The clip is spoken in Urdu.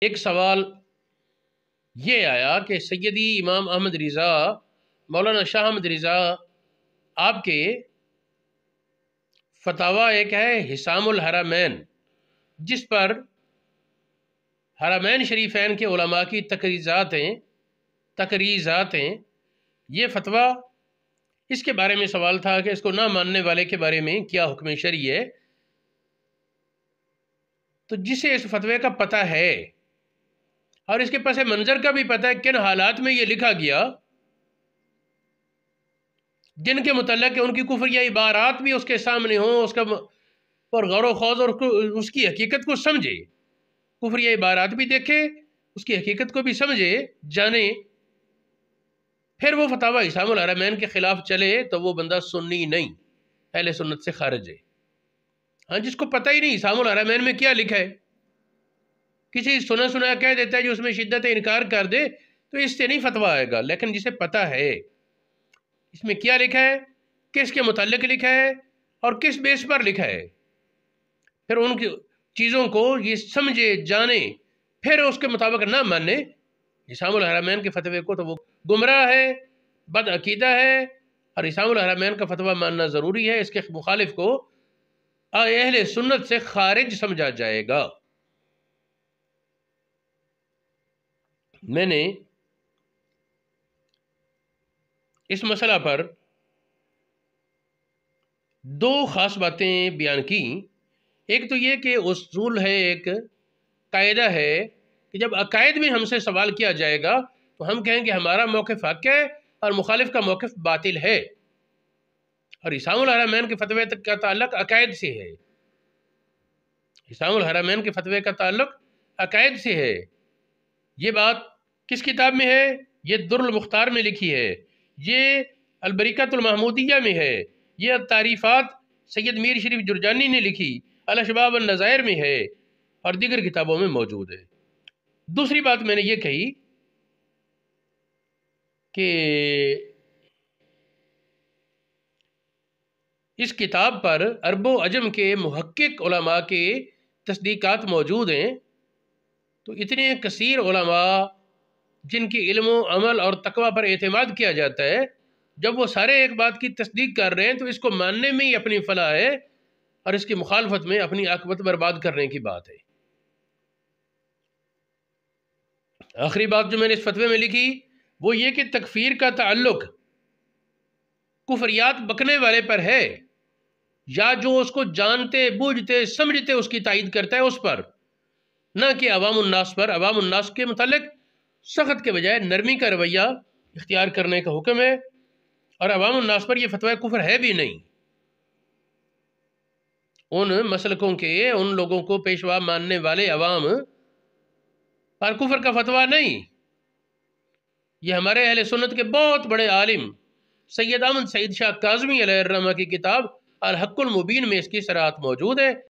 ایک سوال یہ آیا کہ سیدی امام احمد رضا مولانا شاہ احمد رضا آپ کے فتاویٰ ایک ہے حسام الحرمین، جس پر حرمین شریفین کے علماء کی تقریزات ہیں۔ یہ فتویٰ اس کے بارے میں سوال تھا کہ اس کو نہ ماننے والے کے بارے میں کیا حکم شرعی ہے۔ تو جسے اس فتوے کا پتہ ہے اور اس کے پس منظر کا بھی پتہ ہے کن حالات میں یہ لکھا گیا، جن کے متعلق ان کی کفریہ عبارات بھی اس کے سامنے ہوں، اس کا اور غور و خوض اور اس کی حقیقت کو سمجھے، کفریہ عبارات بھی دیکھے، اس کی حقیقت کو بھی سمجھے جانے، پھر وہ فتاویٰ حسام الحرمین کے خلاف چلے تو وہ بندہ سنی نہیں، اہل سنت سے خارج ہے۔ ہاں، جس کو پتہ ہی نہیں حسام الحرمین میں کیا لکھا ہے، کسی سنا کہہ دیتا ہے جو اس میں شدت انکار کر دے تو اس سے نہیں فتویٰ آئے گا، لیکن جسے پتہ ہے اس میں کیا لکھا ہے، کس کے متعلق لکھا ہے اور کس بیس پر لکھا ہے، پھر ان کی چیزوں کو یہ سمجھے جانے، پھر اس کے مطابق نہ مانے حسام الحرمین کے فتوے کو، تو وہ گمراہ ہے، بد عقیدہ ہے، اور حسام الحرمین کا فتویٰ ماننا ضروری ہے۔ اس کے مخالف کو اہل سنت سے خارج سمجھا جائے گا۔ میں نے اس مسئلہ پر دو خاص باتیں بیان کی۔ ایک تو یہ کہ اصول ہے، ایک قاعدہ ہے کہ جب عقائد میں ہم سے سوال کیا جائے گا تو ہم کہیں گے ہمارا موقف حق ہے اور مخالف کا موقف باطل ہے، اور حسام الحرمین کے فتوے کا تعلق عقائد سے ہے، حسام الحرمین کے فتوے کا تعلق عقائد سے ہے۔ یہ بات کس کتاب میں ہے؟ یہ در المختار میں لکھی ہے، یہ البریکۃ المحمودیہ میں ہے، یہ تعریفات سید میر شریف جرجانی نے لکھی الاشباب والنظائر میں ہے، اور دیگر کتابوں میں موجود ہے۔ دوسری بات میں نے یہ کہی کہ اس کتاب پر عرب و عجم کے محقق علماء کے تصدیقات موجود ہیں، تو اتنے کثیر علماء جن کی علم و عمل اور تقوی پر اعتماد کیا جاتا ہے، جب وہ سارے ایک بات کی تصدیق کر رہے ہیں تو اس کو ماننے میں ہی اپنی فلاح ہے، اور اس کی مخالفت میں اپنی عاقبت برباد کرنے کی بات ہے۔ آخری بات جو میں نے اس فتوے میں لکھی وہ یہ کہ تکفیر کا تعلق کفریات بکنے والے پر ہے، یا جو اس کو جانتے بوجھتے سمجھتے اس کی تائید کرتا ہے اس پر، نہ کہ عوام الناس پر۔ عوام الناس کے متعلق سخت کے بجائے نرمی کا رویہ اختیار کرنے کا حکم ہے، اور عوام الناس پر یہ فتویٰ کفر ہے بھی نہیں۔ ان مسلکوں کے ان لوگوں کو پیشوا ماننے والے عوام پر کفر کا فتویٰ نہیں۔ یہ ہمارے اہل سنت کے بہت بڑے عالم سید احمد سعید شاہ کاظمی علیہ الرحمہ کی کتاب الحق المبین میں اس کی صراحت موجود ہے۔